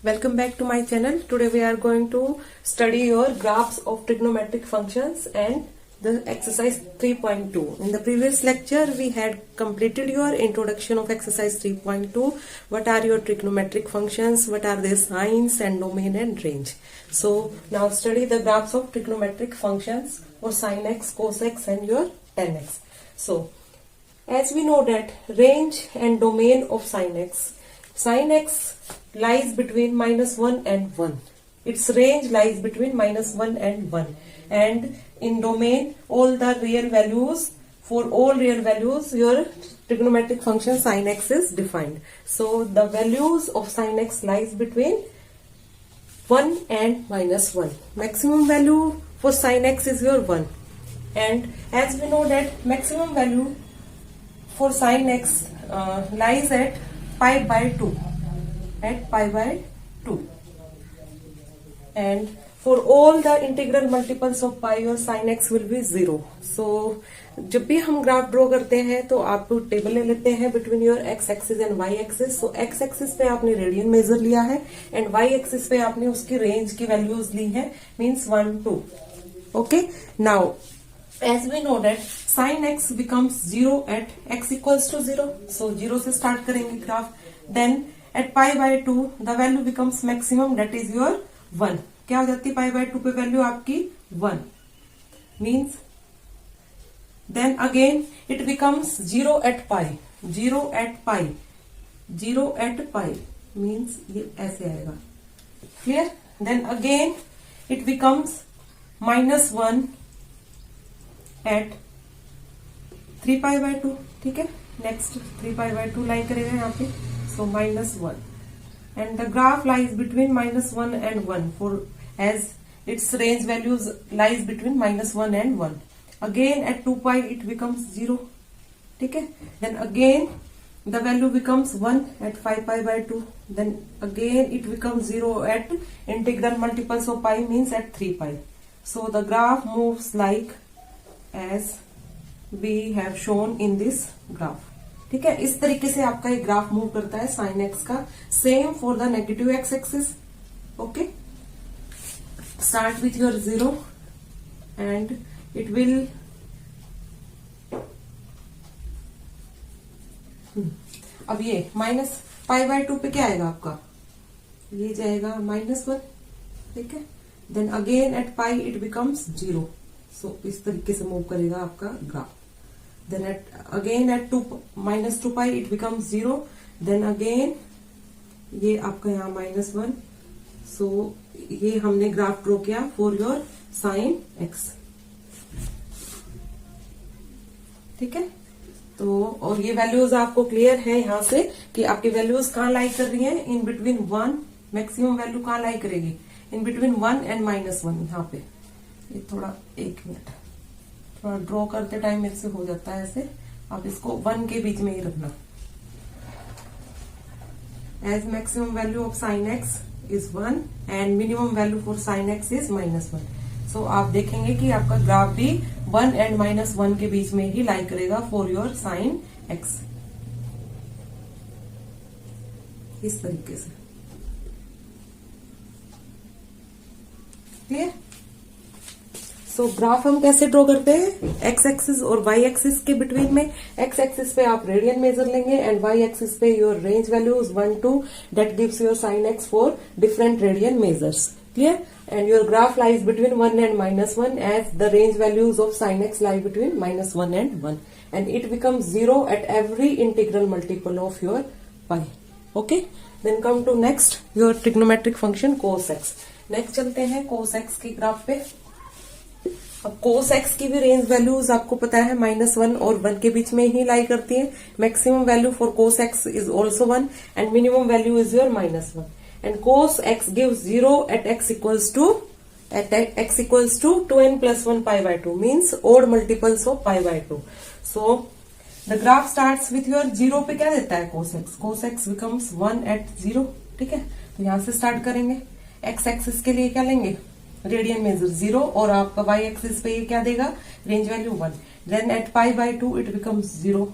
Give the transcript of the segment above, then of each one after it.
Welcome back to my channel. Today we are going to study your graphs of trigonometric functions and the exercise 3.2. In the previous lecture we had completed your introduction of exercise 3.2. What are your trigonometric functions, what are their signs and domain and range. So now study the graphs of trigonometric functions for sin x, cos x and your tan x. So as we know that range and domain of sin x lies between -1 and 1. Its range lies between -1 and 1. And in domain, all the real values, for all real values, your trigonometric function sin x is defined. So the values of sin x lies between 1 and -1. Maximum value for sin x is your 1. And as we know that maximum value for sin x lies at pi by 2. At pi by 2. And for all the integral multiples of pi your sin x will be 0. So जब भी हम graph draw करते हैं तो आप table ले लेते हैं between your X axis and Y axis. So X axis पे आपने रेडियन मेजर लिया है एंड वाई एक्सिस पे आपने उसकी रेंज की वैल्यूज ली है, means 1 2. Okay, now as we know that sin x becomes 0 at x equals to 0. So 0 से start करेंगे graph. Then at pi by 2 the value becomes maximum, that is your 1. क्या हो जाती है pi by 2 पे value आपकी 1. Means then again it becomes 0 at pi. 0 at pi. 0 at pi means ये ऐसे आएगा. Clear? Then again it becomes -1 at 3 pi by 2. ठीक है, नेक्स्ट 3 pi by 2 लाई करेगा यहाँ पे. So -1 and the graph lies between -1 and 1 for as its range values lies between -1 and 1. Again at 2 pi it becomes 0. ठीक है, then again the value becomes 1 at 5 pi by 2. Then again it becomes 0 at integral multiples of pi, means at 3 pi. So the graph moves like as we have shown in this graph. ठीक है, इस तरीके से आपका एक graph move करता है sine x का. Same for the negative X axis. Okay, start with your 0 and it will अब ये माइनस पाई बाय 2 पे क्या आएगा आपका, ये जाएगा -1. ठीक है, then again at pi it becomes 0. So इस तरीके से मूव करेगा आपका graph. Then again at -2 pi it becomes 0. Then again ये आपका यहाँ -1. So ये हमने ग्राफ ड्रॉ किया फॉर योर साइन एक्स. ठीक है, तो और ये वैल्यूज आपको क्लियर है यहाँ से कि आपकी वैल्यूज कहाँ लाई कर रही हैं. इन बिटवीन 1 मैक्सिमम वैल्यू कहाँ लाई करेगी, इन बिटवीन 1 एंड -1. यहाँ पे ये थोड़ा 1 मिनट थोड़ा ड्रॉ करते टाइम मेरे से हो जाता है ऐसे. आप इसको 1 के बीच में ही रखना. As maximum value of sine X is 1 and minimum value for sine X is -1. So आप देखेंगे कि आपका ग्राफ भी 1 एंड -1 के बीच में ही लाई करेगा फॉर योर साइन एक्स. इस तरीके से. क्लियर? सो ग्राफ हम कैसे ड्रॉ करते हैं, एक्स एक्सिस और वाई एक्सिस के बिटवीन में. एक्स एक्सिस पे आप रेडियन मेजर लेंगे एंड वाई एक्सिस पे your range values 1 2 that gives your sine X for different radian measures. Clear? And your graph lies between 1 and -1 as the range values of sine X lie between -1 and 1 and it becomes 0 at every integral multiple of your pi. Okay, then come to next your trigonometric function cos X. Next चलते हैं cos x के graph पे. अब cos x की भी range values आपको पता है -1 और 1 के बीच में ही लाई करती है. Maximum value for cos X is also 1 and minimum value is your -1. And cos X gives 0 at x equals to 2n + 1 pi by 2, means odd multiples of pi by 2. So the graph starts with your 0 पे क्या देता है cos X. Cos X becomes 1 at 0. ठीक है, तो यहां से start करेंगे. एक्स एक्सिस के लिए क्या लेंगे, रेडियन मेजर 0 और आपका वाई एक्सिस पे ये क्या देगा, range value 1. Then at pi by 2 it becomes 0.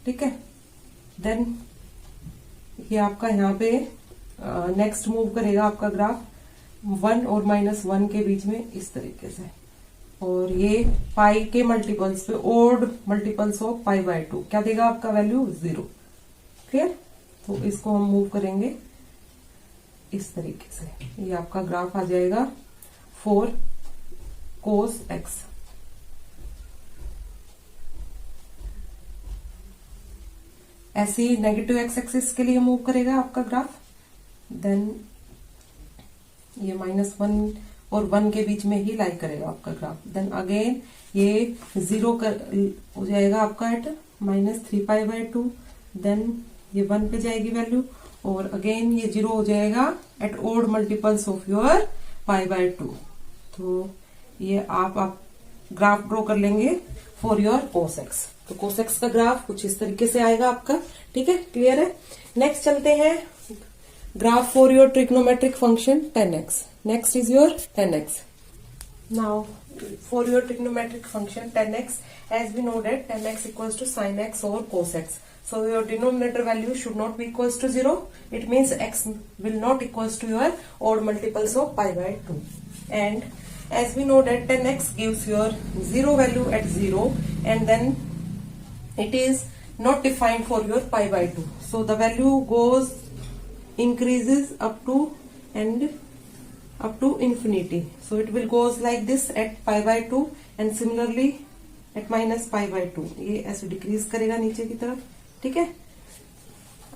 ठीक है, देन ये आपका यहाँ पे नेक्स्ट मूव करेगा आपका ग्राफ 1 और -1 के बीच में इस तरीके से, और ये पाई के मल्टीपल्स पे ओड मल्टीपल्स ऑफ π/2 क्या देगा आपका वैल्यू 0। क्लियर। तो इसको हम मूव करेंगे इस तरीके से, ये आपका ग्राफ आ जाएगा 4 cos x। ऐसे ही नेगेटिव एक्स एक्सिस के लिए मूव करेगा आपका ग्राफ, देन ये -1 और 1 के बीच में ही लाई करेगा आपका ग्राफ। देन अगेन ये 0 हो जाएगा आपका एट -3π/2, देन ये 1 पे जाएगी वैल्यू, और अगेन ये 0 हो जाएगा at odd multiples of your π/2। तो ये आप ग्राफ ड्रॉ कर लेंगे फॉर योर cos x। तो cos x का ग्राफ कुछ इस तरीके से आएगा आपका। ठीक है, क्लियर है। नेक्स्ट चलते हैं graph for your trigonometric function tan x। Next is your tan x। Now for your trigonometric function tan x, as we know that tan x equals to sin x or cos x. So your denominator value should not be equals to 0. It means x will not equals to your odd multiples of π/2. And as we know that tan x gives your 0 value at 0, and then it is not defined for your π/2. So the value increases up to infinity. So it will goes like this at π/2 and similarly at -π/2. ये ऐसे decrease करेगा नीचे की तरफ। ठीक है,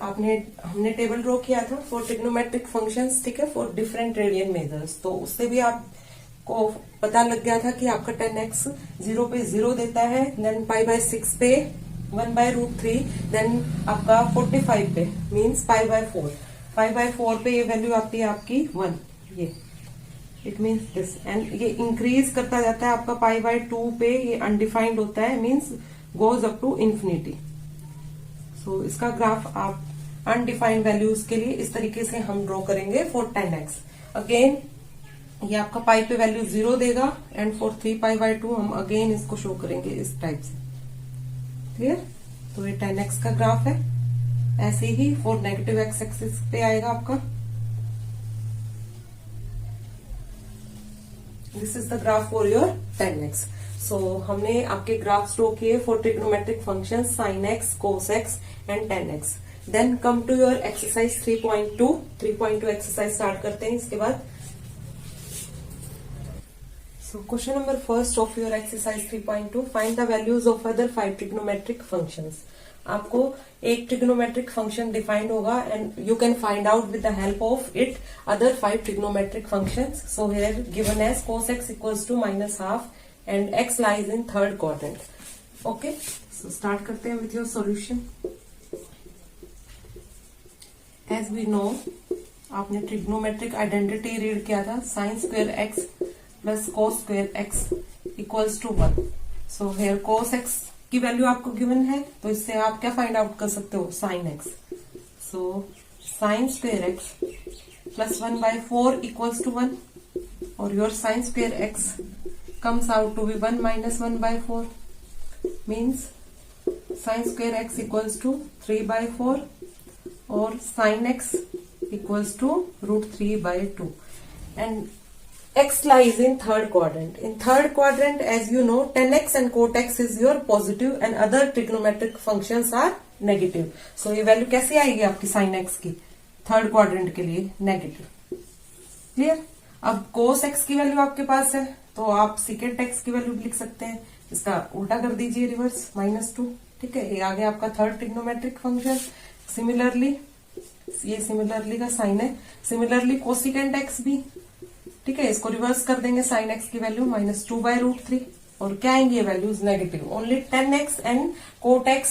हमने table draw किया था फॉर ट्रिग्नोमेट्रिक फंक्शंस। ठीक है, फॉर डिफरेंट रेडियन मेजर्स, तो उससे भी आपको पता लग गया था कि आपका tan x 0 पे 0 देता है, देन π/6 पे 1/√3, देन आपका 45 पे मीन्स π/4, π/4 पे ये वैल्यू आती है आपकी 1। ये इट मीन्स दिस, एंड ये इंक्रीज करता जाता है आपका π/2 पे, ये अनडिफाइंड होता है, means goes up to infinity. So इसका ग्राफ आप अनडिफाइंड वैल्यूज के लिए इस तरीके से हम ड्रॉ करेंगे फॉर tan x। अगेन ये आपका पाई पे वैल्यू 0 देगा, एंड फॉर 3π/2 हम अगेन इसको शो करेंगे इस टाइप से। क्लियर। तो ये tan x का ग्राफ है। ऐसे ही फॉर नेगेटिव एक्स एक्सिस पे आएगा आपका। This is the graph for your tan x। So हमने आपके ग्राफ ड्रॉ किए for trigonometric function sin x, cos x and tan x। Then come to your exercise 3.2। 3.2 exercise start करते हैं इसके बाद। So question number first of your exercise 3.2, find the values of other 5 trigonometric functions. आपको एक trigonometric function defined होगा and you can find out with the help of it other 5 trigonometric functions. So here given as cos x equals to -half and x lies in third quadrant. Okay, so start करते हैं with your solution. As we know, आपने trigonometric identity read किया था, sin square x plus cos square x equals to 1। So here cos x की value आपको given है, तो इससे आप क्या फाइंड आउट कर सकते हो, sin x। So sin square x plus 1/4 equals to 1, और your sin square x comes out to be 1 minus 1/4 means sin square x equals to 3/4 और sin x equals to √3/2, and x lies in third quadrant. In third quadrant, as you know, tan x and cot x is your positive and other trigonometric functions are negative. So ये value कैसे आएगी आपकी sin x की third quadrant के लिए, negative. Clear. अब cos x की value आपके पास है, तो आप secant x की वैल्यू लिख सकते हैं। इसका उल्टा कर दीजिए, रिवर्स, -2। ठीक है, ये आ गया आपका थर्ड ट्रिग्नोमेट्रिक फंक्शन। सिमिलरली ये सिमिलरली का साइन है, सिमिलरली कोसिकेंट x भी। ठीक है, इसको रिवर्स कर देंगे, sin x की वैल्यू -2/√3, और क्या आएंगी ये values, negative. Only tan x and cot x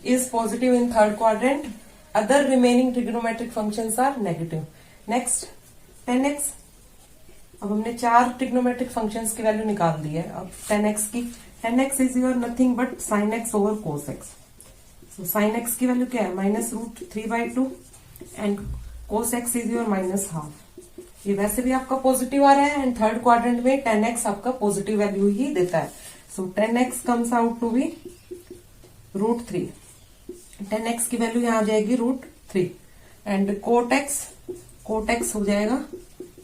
is positive in third quadrant, other remaining trigonometric functions are negative. Next tan x, अब हमने 4 ट्रिग्नोमेट्रिक फंक्शंस की वैल्यू निकाल दी है। अब tan x की, tan x is your nothing but sin x over cos x। So sin x की value क्या है, -√3/2 and cos x is your -half। ये वैसे भी आपका पॉजिटिव आ रहा है, एंड थर्ड क्वाड्रेंट में tan x आपका पॉजिटिव वैल्यू ही देता है। So tan x comes out to be √3। tan x की वैल्यू यहाँ आ जाएगी √3, एंड cot x कोट एक्स हो जाएगा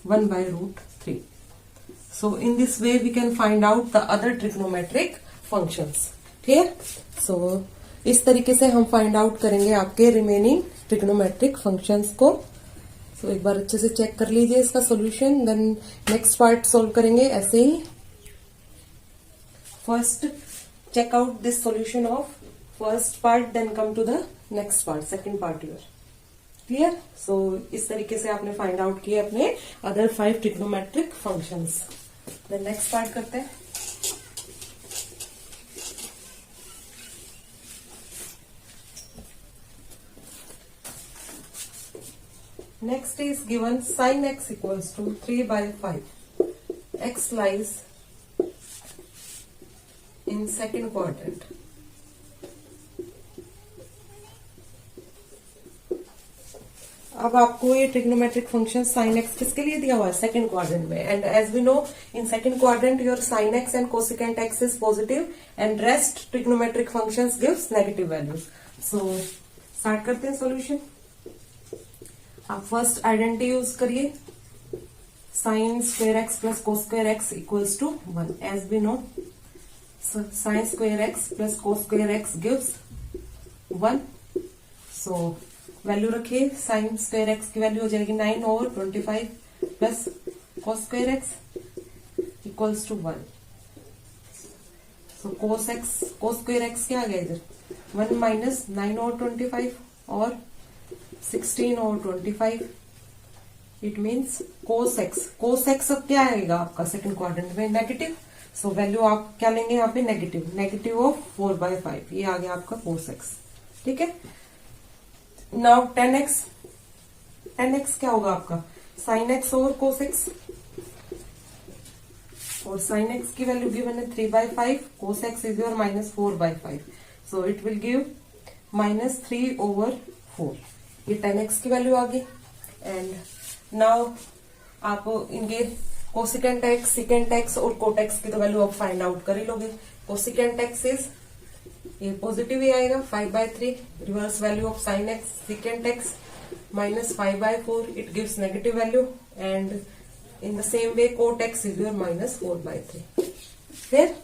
1/√3। So in this way we can find out the other trigonometric functions. ठीक है, सो इस तरीके से हम फाइंड आउट करेंगे आपके रिमेनिंग ट्रिग्नोमेट्रिक फंक्शंस को। सो एक बार अच्छे से चेक कर लीजिए इसका solution, then next part solve करेंगे ऐसे ही। First check out this solution of first part, then come to the next part, second part here. Clear? So इस तरीके से आपने फाइंड आउट किए अपने other 5 trigonometric functions. then next part करते हैं। Next is given sin x equals to 3/5. x lies in second quadrant. अब आपको ये ट्रिग्नोमेट्रिक फंक्शन sin x किसके लिए दिया हुआ है? सेकंड क्वाड्रेंट में। And as we know in second quadrant your sin x and cosecant x is positive and rest trigonometric functions gives negative values. So start करते हैं सॉल्यूशन। आप first identity use करिए, sin square x plus cos square x equals to 1. As we know, so sin square x plus cos square x gives 1. So value रखिए, sin square x की value हो जाएगी 9/25 plus cos square x equals to 1. So cos square x क्या आ गया इधर? 1 minus 9/25 और 16/25. It means cos x अब क्या आएगा आपका सेकंड क्वाड्रेंट में? नेगेटिव। सो वैल्यू आप क्या लेंगे यहाँ पे? Negative of 4/5। ये आ गया आपका cos x। ठीक है, नाउ tan x क्या होगा आपका? sin x over cos x, और sin x की वैल्यू गिवन है 3/5, cos x is your -4/5, so it will give -3/4। ये tan x की वैल्यू आ गई। एंड नाउ आप इनके कोसिकेंट x, सिकेंट x और कोट x की तो वैल्यू आप फाइंड आउट कर ही लोगे। कोसिकेंट x इज, ये पॉजिटिव ही आएगा 5/3, reverse value of sin x, secant x -5/4, it gives negative value. And in the same way cot x is your -4/3। फिर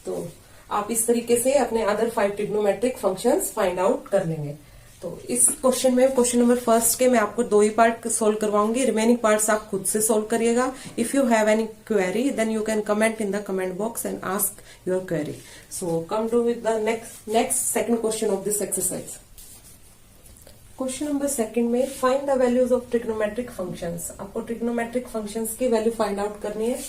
तो आप इस तरीके से अपने other 5 trigonometric functions find out कर लेंगे। तो इस क्वेश्चन में, क्वेश्चन नंबर फर्स्ट के मैं आपको 2 ही पार्ट सोल्व करवाऊंगी, रिमेनिंग पार्ट्स आप खुद से सोल्व करिएगा। If you have any query then you can comment in the comment box and ask your query. So come to with the next second question of this exercise. Question number second में find the values of trigonometric functions. आपको trigonometric functions की value find out करनी है।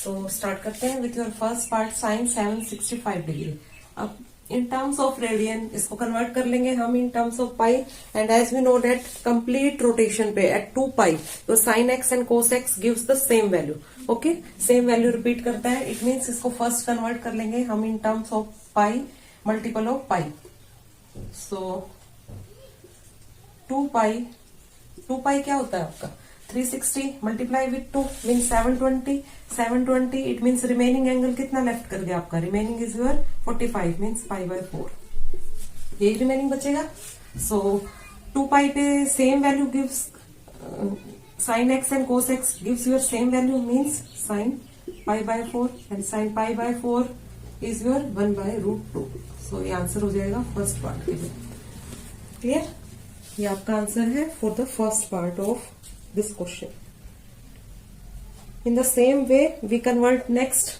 So start करते हैं with your first part sin 765 degree. अब in terms of radian इसको convert कर लेंगे हम in terms of pi. And as we know that complete rotation पे एट 2 पाई तो sin x and cos x gives the same value. Okay, same value repeat करता है। It means इसको first convert कर लेंगे हम in terms of pi, multiple of pi. So 2 pi क्या होता है आपका? 360 multiply with 2 mean 720 it means remaining angle कितना लेफ्ट कर गया आपका? रिमेनिंग इज योर 45 मीन्स π/4, यही रिमेनिंग बचेगा। सो 2 पाई पे same value gives sin x and cos x gives your same value means sin π/4 and sin π/4 is your 1/√2। So ये answer हो जाएगा फर्स्ट पार्ट के लिए। क्लियर? ये आपका आंसर है for the first part of this question. In the same way we convert next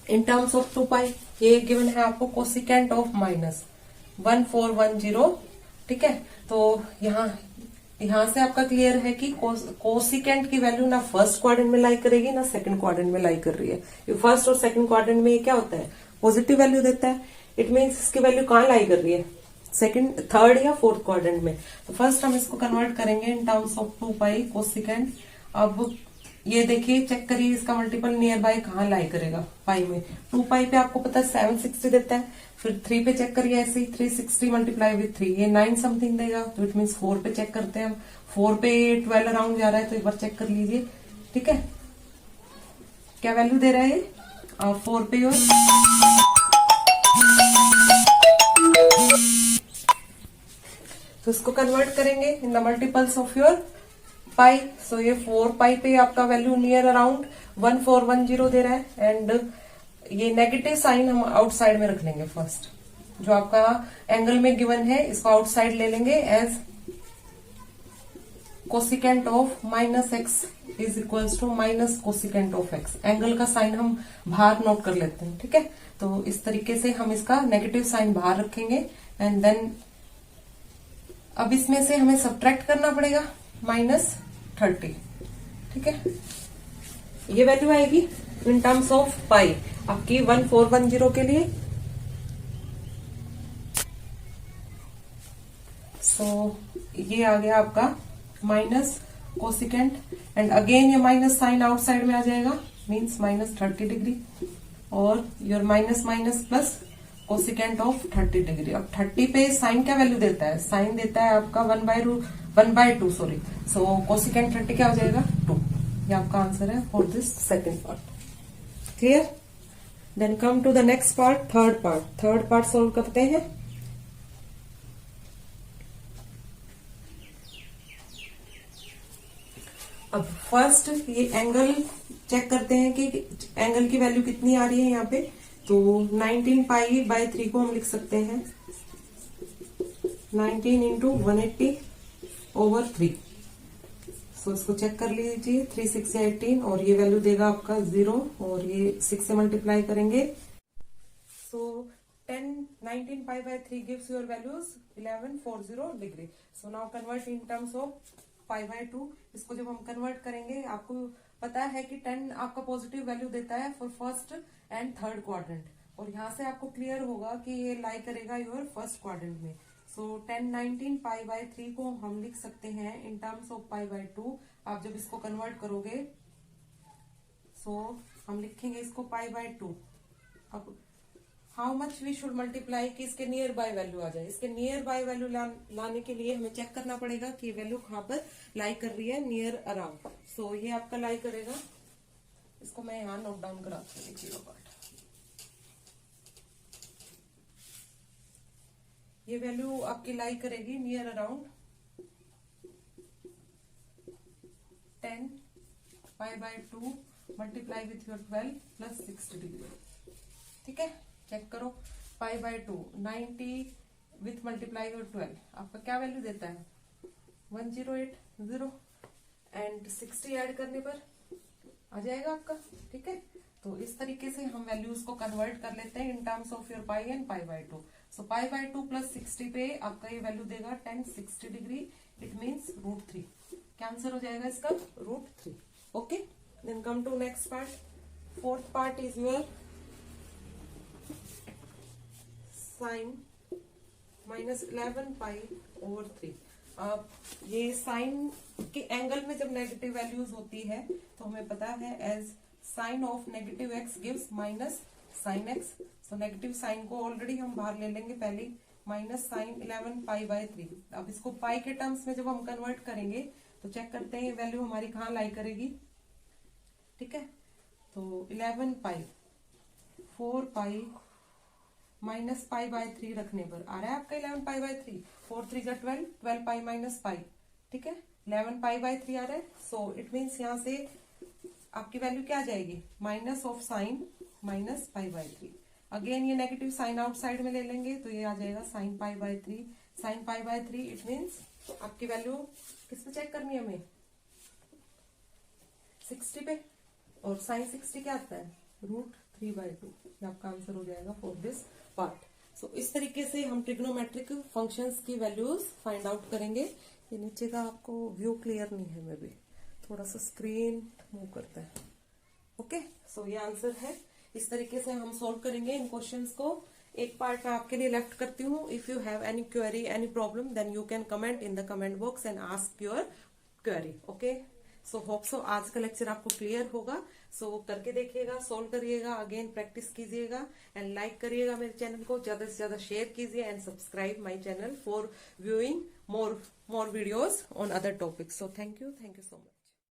in terms of 2 pi। ये given है आपको कोसिकेंट ऑफ -1410। ठीक है, तो यहाँ से आपका क्लियर है कि कोसिकेंट की वैल्यू ना फर्स्ट क्वाड्रेंट में लाई करेगी ना सेकंड क्वाड्रेंट में लाई कर रही है। ये फर्स्ट और सेकंड क्वाड्रेंट में ये क्या होता है? पॉजिटिव वैल्यू देता है। इट मीन्स इसकी वैल्यू कहाँ लाई कर रही है? सेकंड, थर्ड या फोर्थ क्वाड्रेंट में। तो फर्स्ट हम इसको कन्वर्ट करेंगे इन टर्म्स ऑफ 2 पाई कोसिकेंट। अब ये देखिए, चेक करिए इसका मल्टीपल नियर बाय कहाँ लाई करेगा पाई में। 2 पाई पे आपको पता है 760 देता है, फिर 3 पे चेक करिए ऐसे ही 360 मल्टीप्लाई विथ 3 ये 9 समथिंग देगा। तो इट मीन्स 4 पे चेक करते हैं हम, 4 पे 12 अराउंड जा रहा है, तो एक बार चेक कर लीजिए। ठीक है, क्या वैल्यू दे रहा है? 4 पे और तो इसको कन्वर्ट करेंगे in the multiples of your pi. So ये 4 पाई पे आपका वैल्यू नियर अराउंड 1410 दे रहा है। एंड ये नेगेटिव साइन हम आउटसाइड में रख लेंगे फर्स्ट। जो आपका एंगल में गिवन है इसको आउटसाइड ले लेंगे as cosecant of minus X is equals to minus cosecant of X. Angle का साइन हम बाहर नोट कर लेते हैं, ठीक है। तो इस तरीके से हम इसका नेगेटिव साइन बाहर रखेंगे एंड देन अब इसमें से हमें सब्ट्रैक्ट करना पड़ेगा -30, ठीक है। ये वैल्यू आएगी इन टर्म्स ऑफ पाई आपकी 1410 के लिए। सो ये आ गया आपका माइनस कोसिकेंट एंड अगेन ये माइनस साइन आउटसाइड में आ जाएगा, मीन्स -30 डिग्री और your minus minus plus cosecant of 30 degree. अब 30 पे साइन क्या वैल्यू देता है? साइन देता है आपका 1/2 सॉरी। सो कोसिकेंट 30 क्या हो जाएगा? 2। ये आपका आंसर है for this second part. Clear? Then come to the next part, third part. Third part solve करते हैं। अब फर्स्ट ये एंगल चेक करते हैं कि एंगल की वैल्यू कितनी आ रही है यहाँ पे। तो 19 पाई/3 को हम लिख सकते हैं 19 इंटू 180/3। सो इसको चेक कर लीजिए, 3 6 18 और ये वैल्यू देगा आपका 0 और ये 6 से मल्टीप्लाई करेंगे। सो 19 पाई/3 gives your values 1140 degree. So now convert in terms of पाई/2। इसको जब हम कन्वर्ट करेंगे, आपको पता है कि 10 आपका पॉजिटिव वैल्यू देता है for first and third quadrant, और यहाँ से आपको क्लियर होगा कि ये लाई करेगा योर फर्स्ट क्वाड्रेंट में। सो 19 पाई/3 को हम लिख सकते हैं इन टर्म्स ऑफ पाई/2। आप जब इसको कन्वर्ट करोगे सो हम लिखेंगे इसको पाई/2। अब how much we should multiply कि इसके नियर बाय वैल्यू आ जाए। इसके नियर बाय वैल्यू लाने के लिए हमें चेक करना पड़ेगा कि वैल्यू कहाँ पर लाई कर रही है, नियर अराउंड। सो ये आपका लाई करेगा, इसको मैं यहाँ नोट डाउन कराती हूँ 0 पार्ट। ये वैल्यू आपकी लाई करेगी नियर अराउंड 10 पाई/2 multiply with your 12 plus 60 degree, ठीक है। चेक करो, पाई/2 90 विथ मल्टीप्लाई योर 12 आपका क्या वैल्यू देता है? 1080 एंड 60 ऐड करने पर आ जाएगा आपका, ठीक है। तो इस तरीके से हम वैल्यूज को कन्वर्ट कर लेते हैं in terms of your pi and पाई/2। सो पाई/2 प्लस 60 पे आपका ये वैल्यू देगा 1060 डिग्री। It means √3। क्या आंसर हो जाएगा इसका? √3। Okay, then come to next part. Fourth part is your sine -11 पाई/3। अब ये साइन के एंगल में जब नेगेटिव वैल्यूज होती है तो हमें पता है as sine of negative X gives minus sine X. So negative sine को ऑलरेडी हम बाहर ले लेंगे पहले, माइनस साइन 11 पाई/3। अब इसको पाई के टर्म्स में जब हम कन्वर्ट करेंगे तो चेक करते हैं ये वैल्यू हमारी कहाँ लाई करेगी, ठीक है। तो 11 पाई 4 पाई माइनस पाई/3 रखने पर आ रहा है आपका 11 पाई/3। 4 3 12, 12 पाई माइनस पाई, ठीक है। 11 पाई/3 आ रहा है। सो इट मीन्स यहाँ से आपकी वैल्यू क्या आ जाएगी? माइनस ऑफ साइन माइनस पाई/3। अगेन ये नेगेटिव साइन आउटसाइड में ले लेंगे तो ये आ जाएगा साइन पाई/3। साइन पाई/3 इट मीन्स आपकी वैल्यू किस पे चेक करनी है हमें? 60 पे, और साइन 60 क्या आता है? √3/2। ये आपका आंसर हो जाएगा फॉर दिस पार्ट। सो इस तरीके से हम ट्रिग्नोमेट्रिक फंक्शंस की वैल्यूज फाइंड आउट करेंगे। ये नीचे का आपको व्यू क्लियर नहीं है, मे बी थोड़ा सा स्क्रीन मूव करता है। ओके, सो ये आंसर है। इस तरीके से हम सॉल्व करेंगे इन क्वेश्चंस को। एक पार्ट मैं आपके लिए लेफ्ट करती हूँ। If you have any query, any problem, then you can comment in the comment box and ask your query. Okay, so hope so आज का लेक्चर आपको क्लियर होगा। सो करके देखिएगा, सोल्व करिएगा, अगेन प्रैक्टिस कीजिएगा एंड लाइक करिएगा मेरे चैनल को, ज्यादा से ज्यादा शेयर कीजिए and subscribe my channel for viewing more videos on other topics. So thank you so much.